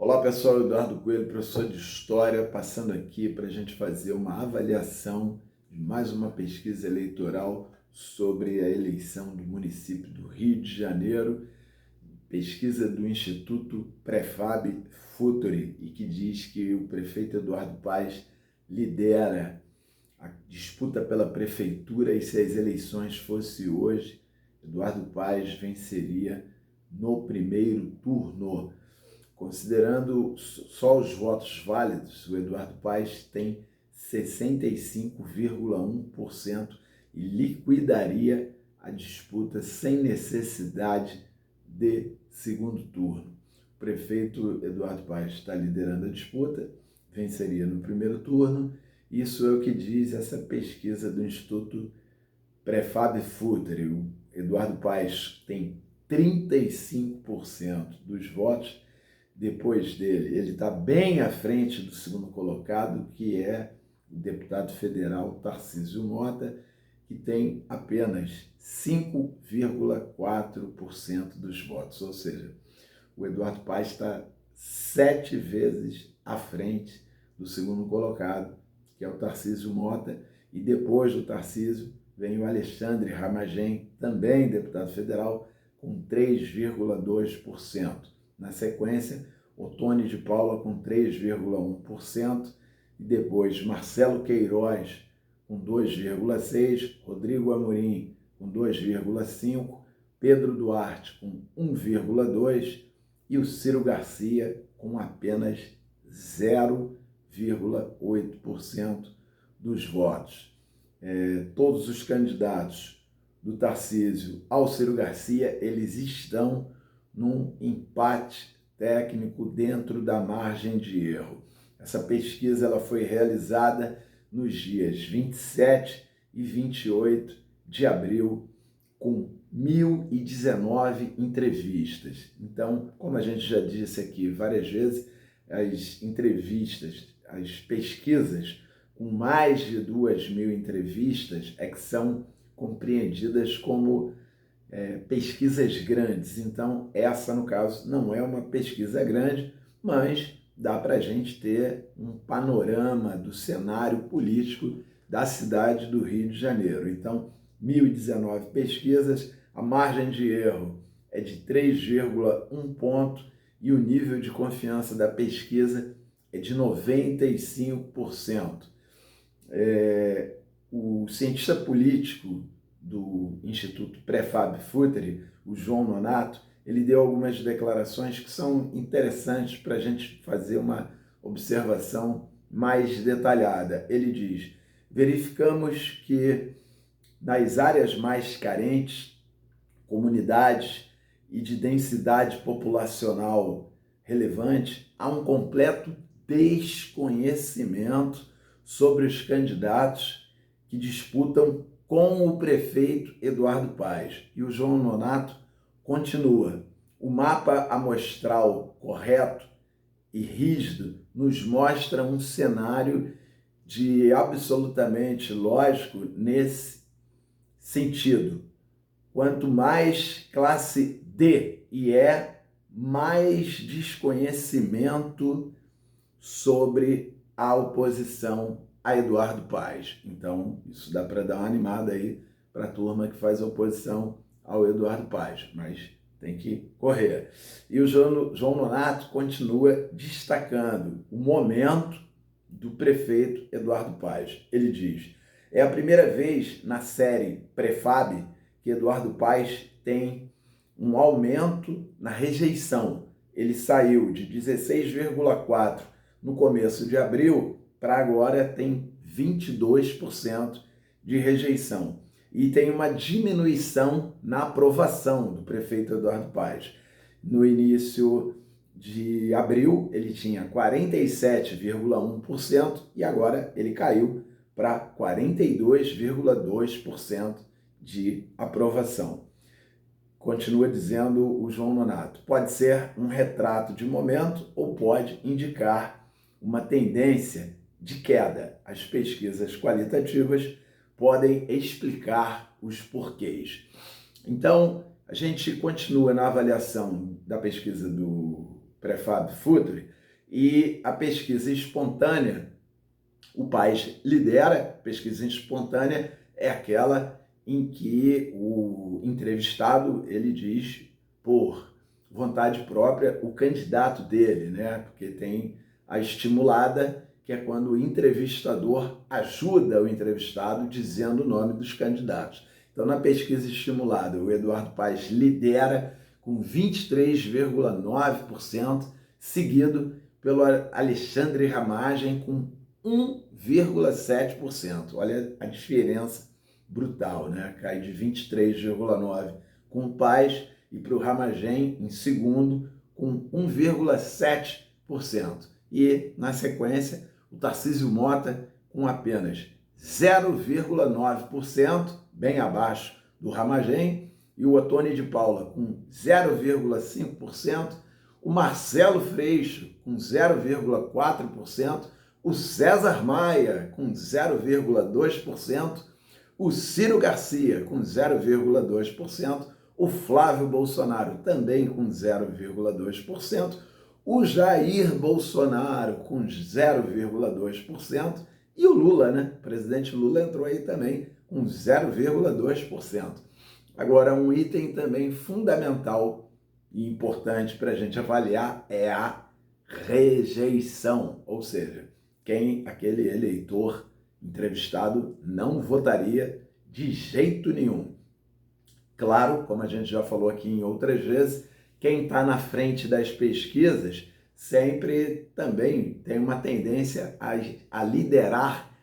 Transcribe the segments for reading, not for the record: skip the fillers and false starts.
Olá pessoal, Eduardo Coelho, professor de História, passando aqui para a gente fazer uma avaliação de mais uma pesquisa eleitoral sobre a eleição do município do Rio de Janeiro, pesquisa do Instituto Prefab Futuri, e que diz que o prefeito Eduardo Paes lidera a disputa pela prefeitura e se as eleições fossem hoje, Eduardo Paes venceria no primeiro turno. Considerando só os votos válidos, o Eduardo Paes tem 65,1% e liquidaria a disputa sem necessidade de segundo turno. O prefeito Eduardo Paes está liderando a disputa, venceria no primeiro turno. Isso é o que diz essa pesquisa do Instituto Prefab Futuri. O Eduardo Paes tem 35% dos votos. Depois dele, ele está bem à frente do segundo colocado, que é o deputado federal Tarcísio Mota, que tem apenas 5,4% dos votos. Ou seja, o Eduardo Paes está 7 vezes à frente do segundo colocado, que é o Tarcísio Mota, e depois do Tarcísio vem o Alexandre Ramagem, também deputado federal, com 3,2%. Na sequência, Ottoni de Paula com 3,1%, e depois Marcelo Queiroz com 2,6%, Rodrigo Amorim com 2,5%, Pedro Duarte com 1,2% e o Ciro Garcia com apenas 0,8% dos votos. Todos os candidatos do Tarcísio ao Ciro Garcia, eles estão num empate técnico dentro da margem de erro. Essa pesquisa ela foi realizada nos dias 27 e 28 de abril, com 1.019 entrevistas. Então, como a gente já disse aqui várias vezes, as entrevistas, as pesquisas com mais de 2.000 entrevistas é que são compreendidas como pesquisas grandes. Então, essa, no caso, não é uma pesquisa grande, mas dá para a gente ter um panorama do cenário político da cidade do Rio de Janeiro. Então, 1.019 pesquisas, a margem de erro é de 3,1 ponto e o nível de confiança da pesquisa é de 95%. O cientista político do Instituto Prefab Futuri, o João Nonato, ele deu algumas declarações que são interessantes para a gente fazer uma observação mais detalhada. Ele diz: verificamos que nas áreas mais carentes, comunidades e de densidade populacional relevante, há um completo desconhecimento sobre os candidatos que disputam com o prefeito Eduardo Paes. E o João Nonato continua: o mapa amostral correto e rígido nos mostra um cenário de absolutamente lógico nesse sentido. Quanto mais classe D e E, mais desconhecimento sobre a oposição a Eduardo Paes. Então, isso dá para dar uma animada aí para a turma que faz oposição ao Eduardo Paes, mas tem que correr. E o João Nonato continua destacando o momento do prefeito Eduardo Paes. Ele diz: é a primeira vez na série Prefab que Eduardo Paes tem um aumento na rejeição. Ele saiu de 16,4% no começo de abril para agora tem 22% de rejeição. E tem uma diminuição na aprovação do prefeito Eduardo Paes. No início de abril, ele tinha 47,1% e agora ele caiu para 42,2% de aprovação. Continua dizendo o João Nonato: pode ser um retrato de momento ou pode indicar uma tendência de queda. As pesquisas qualitativas podem explicar os porquês. Então, a gente continua na avaliação da pesquisa do Prefab Futre, e a pesquisa espontânea, o Paes lidera. Pesquisa espontânea é aquela em que o entrevistado ele diz por vontade própria o candidato dele, né? Porque tem a estimulada, que é quando o entrevistador ajuda o entrevistado dizendo o nome dos candidatos. Então, na pesquisa estimulada, o Eduardo Paes lidera com 23,9%, seguido pelo Alexandre Ramagem com 1,7%. Olha a diferença brutal, né? Cai de 23,9% com o Paes e para o Ramagem em segundo com 1,7%. E, na sequência, o Tarcísio Mota com apenas 0,9%, bem abaixo do Ramagem, e o Ottoni de Paula com 0,5%, o Marcelo Freixo com 0,4%, o César Maia com 0,2%, o Ciro Garcia com 0,2%, o Flávio Bolsonaro também com 0,2%, o Jair Bolsonaro com 0,2% e o Lula, né? O presidente Lula entrou aí também com 0,2%. Agora, um item também fundamental e importante para a gente avaliar é a rejeição, ou seja, quem aquele eleitor entrevistado não votaria de jeito nenhum. Claro, como a gente já falou aqui em outras vezes, quem está na frente das pesquisas sempre também tem uma tendência a liderar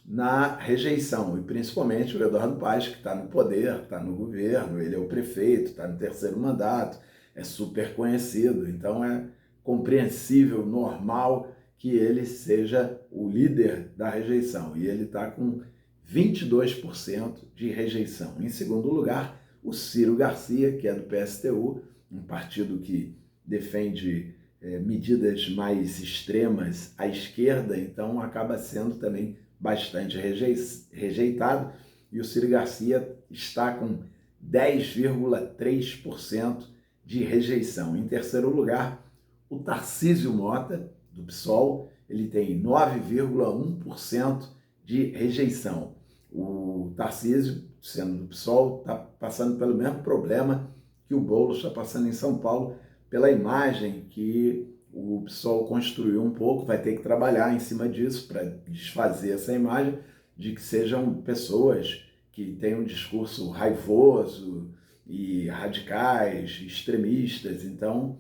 na rejeição, e principalmente o Eduardo Paes, que está no poder, está no governo, ele é o prefeito, está no terceiro mandato, é super conhecido, então é compreensível, normal que ele seja o líder da rejeição, e ele está com 22% de rejeição. Em segundo lugar, o Ciro Garcia, que é do PSTU, um partido que defende medidas mais extremas à esquerda, então acaba sendo também bastante rejeitado, e o Ciro Garcia está com 10,3% de rejeição. Em terceiro lugar, o Tarcísio Mota, do PSOL, ele tem 9,1% de rejeição. O Tarcísio, sendo do PSOL, está passando pelo mesmo problema que o Boulos está passando em São Paulo, pela imagem que o PSOL construiu um pouco, vai ter que trabalhar em cima disso para desfazer essa imagem de que sejam pessoas que têm um discurso raivoso e radicais, extremistas. Então,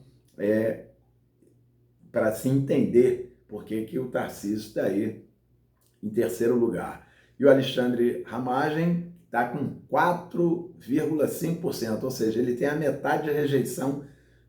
para se entender por que o Tarcísio está aí em terceiro lugar. E o Alexandre Ramagem está com 4,5%, ou seja, ele tem a metade da rejeição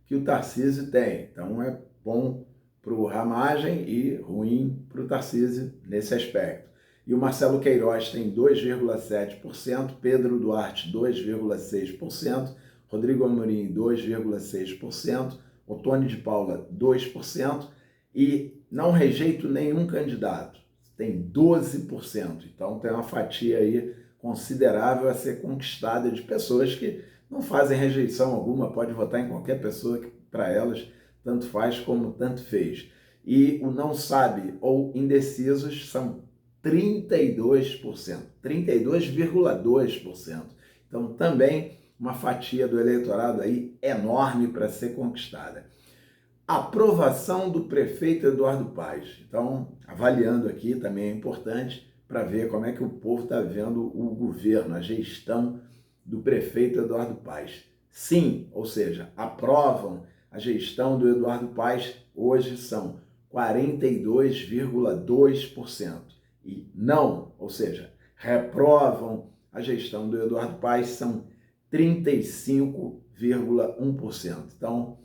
que o Tarcísio tem. Então é bom para o Ramagem e ruim para o Tarcísio nesse aspecto. E o Marcelo Queiroz tem 2,7%, Pedro Duarte 2,6%, Rodrigo Amorim 2,6%, Ottoni de Paula 2%, e não rejeito nenhum candidato, tem 12%. Então tem uma fatia aí considerável a ser conquistada de pessoas que não fazem rejeição alguma, pode votar em qualquer pessoa que para elas tanto faz como tanto fez. E o não sabe ou indecisos são 32%, 32,2%. Então também uma fatia do eleitorado aí enorme para ser conquistada. Aprovação do prefeito Eduardo Paes. Então, avaliando aqui também é importante para ver como é que o povo está vendo o governo, a gestão do prefeito Eduardo Paes. Sim, ou seja, aprovam a gestão do Eduardo Paes, hoje são 42,2%. E não, ou seja, reprovam a gestão do Eduardo Paes, são 35,1%. Então,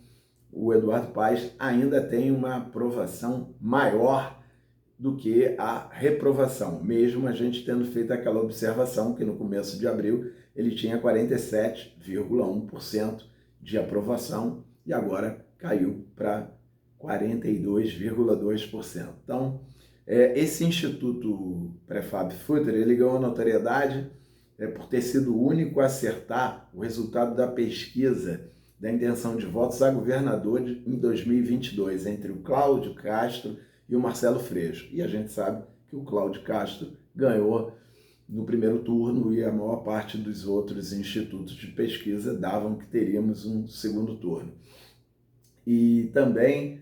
o Eduardo Paes ainda tem uma aprovação maior do que a reprovação, mesmo a gente tendo feito aquela observação que no começo de abril ele tinha 47,1% de aprovação e agora caiu para 42,2%. Então, esse Instituto Prefab Futre, ele ganhou notoriedade por ter sido o único a acertar o resultado da pesquisa da intenção de votos a governador em 2022, entre o Cláudio Castro e o Marcelo Freixo. E a gente sabe que o Cláudio Castro ganhou no primeiro turno e a maior parte dos outros institutos de pesquisa davam que teríamos um segundo turno. E também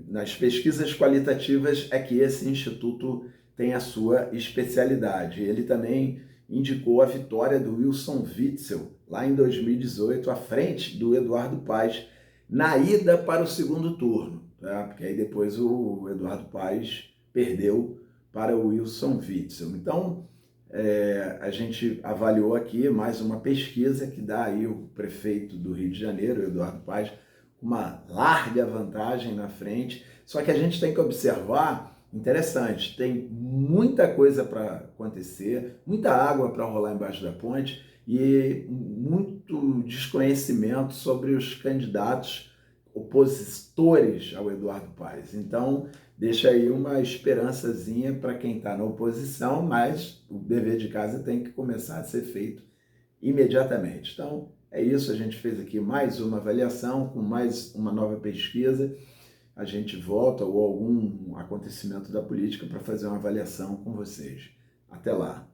nas pesquisas qualitativas é que esse instituto tem a sua especialidade. Ele também indicou a vitória do Wilson Witzel, lá em 2018, à frente do Eduardo Paes, na ida para o segundo turno, tá? Porque aí depois o Eduardo Paes perdeu para o Wilson Witzel. Então, a gente avaliou aqui mais uma pesquisa que dá aí o prefeito do Rio de Janeiro, Eduardo Paes, uma larga vantagem na frente. Só que a gente tem que observar, interessante, tem muita coisa para acontecer, muita água para rolar embaixo da ponte e muito desconhecimento sobre os candidatos opositores ao Eduardo Paes. Então, deixa aí uma esperançazinha para quem está na oposição, mas o dever de casa tem que começar a ser feito imediatamente. Então, é isso, a gente fez aqui mais uma avaliação com mais uma nova pesquisa. A gente volta ou algum acontecimento da política para fazer uma avaliação com vocês. Até lá!